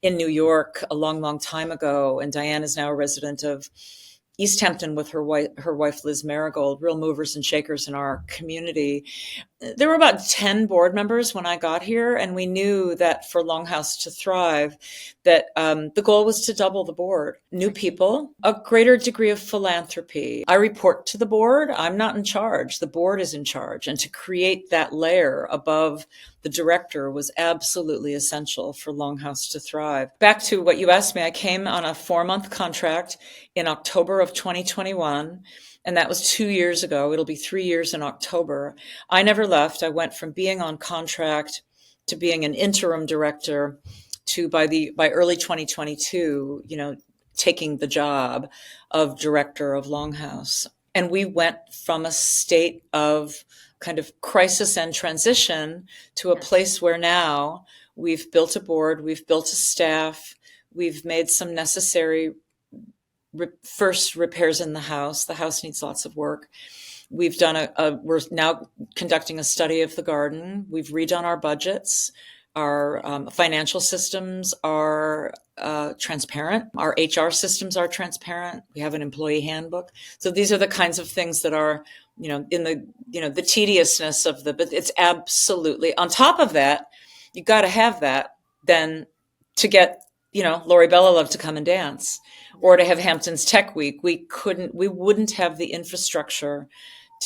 in New York a long, long time ago. And Diane is now a resident of East Hampton with her wife, Liz Marigold, real movers and shakers in our community. there were about 10 board members when I got here, and we knew that for LongHouse to thrive, that the goal was to double the board. New people, a greater degree of philanthropy. I report to the board. I'm not in charge. The board is in charge. And to create that layer above the director was absolutely essential for LongHouse to thrive. Back to what you asked me, I came on a 4-month contract in October of 2021. And that was 2 years ago. It'll be 3 years in October. I never left. I went from being on contract to being an interim director to by early 2022, taking the job of director of LongHouse. And we went from a state of kind of crisis and transition to a place where now we've built a board, we've built a staff, we've made some necessary first repairs in the house. The house needs lots of work. We've done we're now conducting a study of the garden. We've redone our budgets. Our financial systems are transparent. Our HR systems are transparent. We have an employee handbook. So these are the kinds of things that are, in the tediousness of but it's absolutely on top of that. You got to have that then to get, Lori Bella Love to come and dance, or to have Hampton's Tech Week. We wouldn't have the infrastructure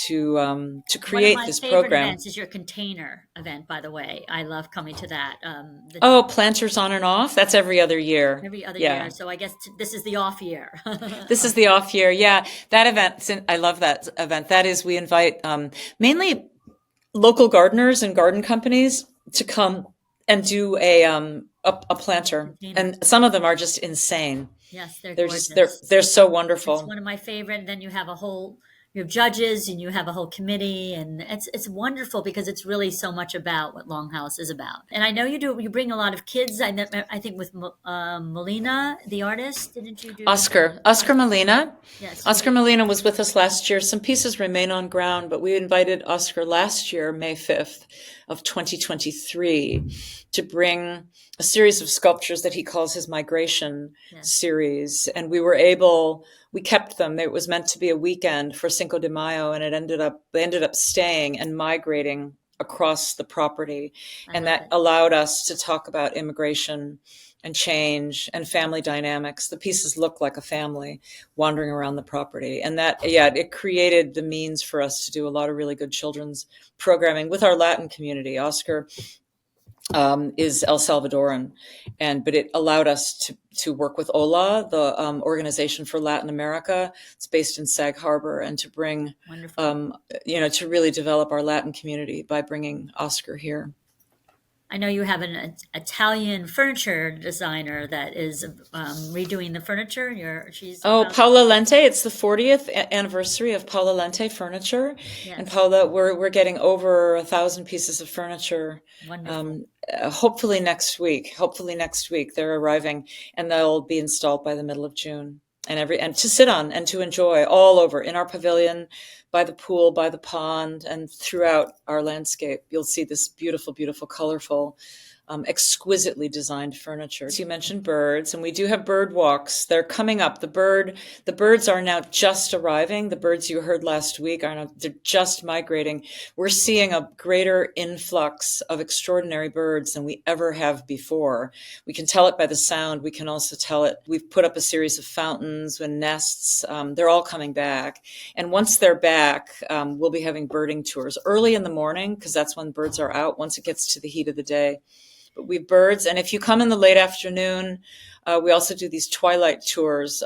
to create this program. One of my favorite events is your container event, by the way. I love coming to that. Planters on and off. That's every other year. Every other year. So I guess this is the off year. This is the off year. Yeah, that event. I love that event. That is, we invite mainly local gardeners and garden companies to come and do a planter, and some of them are just insane. Yes, they're gorgeous. Just they're so wonderful. It's one of my favorite. And then you have you have judges and you have a whole committee, and it's wonderful because it's really so much about what LongHouse is about. And I know you bring a lot of kids. I think with Molina, the artist, didn't you do? Oscar Molina. Yes. Oscar Molina was with us last year. Some pieces remain on ground, but we invited Oscar last year, May 5th of 2023, to bring a series of sculptures that he calls his migration series. And we kept them. It was meant to be a weekend for Cinco de Mayo, and they ended up staying and migrating across the property. And that allowed us to talk about immigration and change and family dynamics. The pieces look like a family wandering around the property. And it created the means for us to do a lot of really good children's programming with our Latin community. Oscar is El Salvadoran, but it allowed us to work with OLA, the Organization for Latin America. It's based in Sag Harbor, and to bring, to really develop our Latin community by bringing Oscar here. I know you have an Italian furniture designer that is redoing the furniture. Paola Lente. It's the 40th anniversary of Paola Lente Furniture. Yes. And Paola, we're getting over 1,000 pieces of furniture. Wonderful. Hopefully next week. They're arriving, and they'll be installed by the middle of June. And to sit on and to enjoy all over in our pavilion, by the pool, by the pond, and throughout our landscape. You'll see this beautiful, beautiful, colorful, exquisitely designed furniture. So you mentioned birds, and we do have bird walks. They're coming up. The birds are now just arriving. The birds you heard last week they're just migrating. We're seeing a greater influx of extraordinary birds than we ever have before. We can tell it by the sound. We can also tell it. We've put up a series of fountains and nests. They're all coming back. And once they're back, we'll be having birding tours early in the morning, because that's when birds are out, once it gets to the heat of the day. But we have birds. And if you come in the late afternoon, we also do these twilight tours.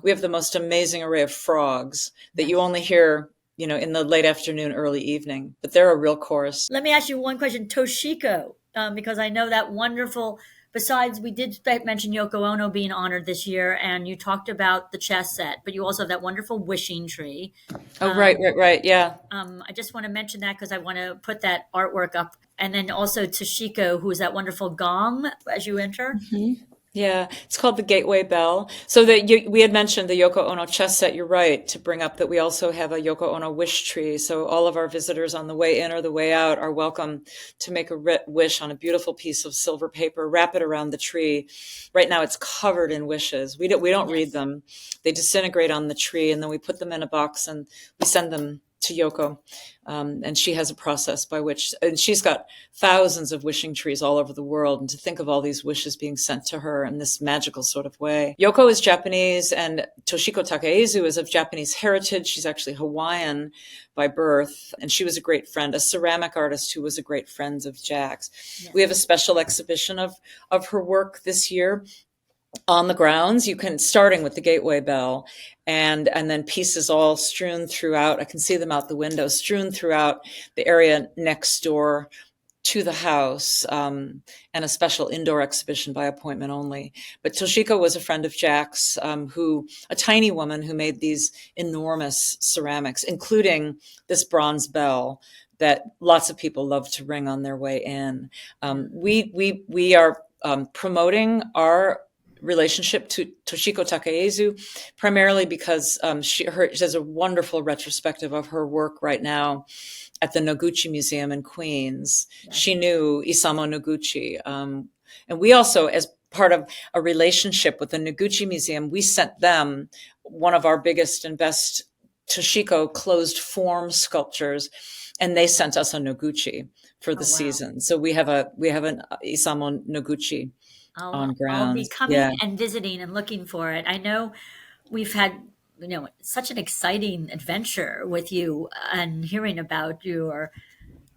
We have the most amazing array of frogs that you only hear, in the late afternoon, early evening. But they're a real chorus. Let me ask you one question. Toshiko, because I know that wonderful, besides, we did mention Yoko Ono being honored this year, and you talked about the chess set, but you also have that wonderful wishing tree. Oh, right. Yeah. I just want to mention that because I want to put that artwork up. And then also Toshiko, who is that wonderful gong as you enter. Mm-hmm. Yeah, it's called the Gateway Bell. So we had mentioned the Yoko Ono chess set. You're right to bring up that we also have a Yoko Ono wish tree. So all of our visitors on the way in or the way out are welcome to make a wish on a beautiful piece of silver paper, wrap it around the tree. Right now it's covered in wishes. We don't read them. They disintegrate on the tree, and then we put them in a box and we send them to Yoko. And she has a process by which, and she's got thousands of wishing trees all over the world. And to think of all these wishes being sent to her in this magical sort of way. Yoko is Japanese and Toshiko Takaezu is of Japanese heritage. She's actually Hawaiian by birth. And she was a great friend, a ceramic artist who was a great friend of Jack's. Yes. We have a special exhibition of her work this year on the grounds. You can, starting with the gateway bell, and then pieces all strewn throughout. I can see them out the window, strewn throughout the area next door to the house, and a special indoor exhibition by appointment only. But Toshiko was a friend of Jack's, a tiny woman who made these enormous ceramics, including this bronze bell that lots of people love to ring on their way in. We are promoting our relationship to Toshiko Takaezu, primarily because she has a wonderful retrospective of her work right now at the Noguchi Museum in Queens. Yeah. She knew Isamu Noguchi. And we also, as part of a relationship with the Noguchi Museum, we sent them one of our biggest and best Toshiko closed form sculptures, and they sent us a Noguchi for the season. So we have an Isamu Noguchi on grounds. I'll be coming and visiting and looking for it. I know we've had, such an exciting adventure with you and hearing about your,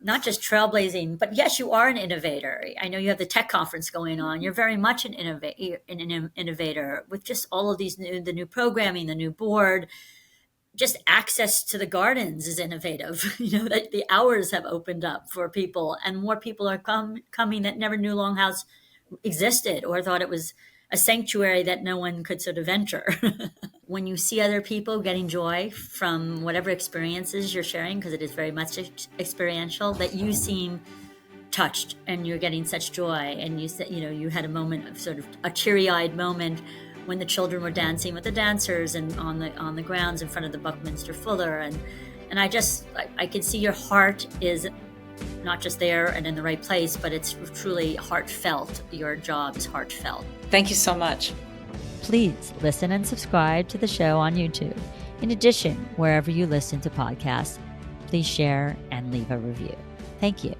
not just trailblazing, but yes, you are an innovator. I know you have the tech conference going on. You're very much an innovator with just all of these the new programming, the new board. Just access to the gardens is innovative. The hours have opened up for people, and more people are coming that never knew LongHouse existed or thought it was a sanctuary that no one could sort of enter. When you see other people getting joy from whatever experiences you're sharing, because it is very much experiential, that you seem touched and you're getting such joy, and you said, you had a moment of sort of a teary-eyed moment when the children were dancing with the dancers and on the grounds in front of the Buckminster Fuller, and I could see your heart is not just there and in the right place, but it's truly heartfelt. Your job is heartfelt. Thank you so much. Please listen and subscribe to the show on YouTube. In addition, wherever you listen to podcasts, please share and leave a review. Thank you.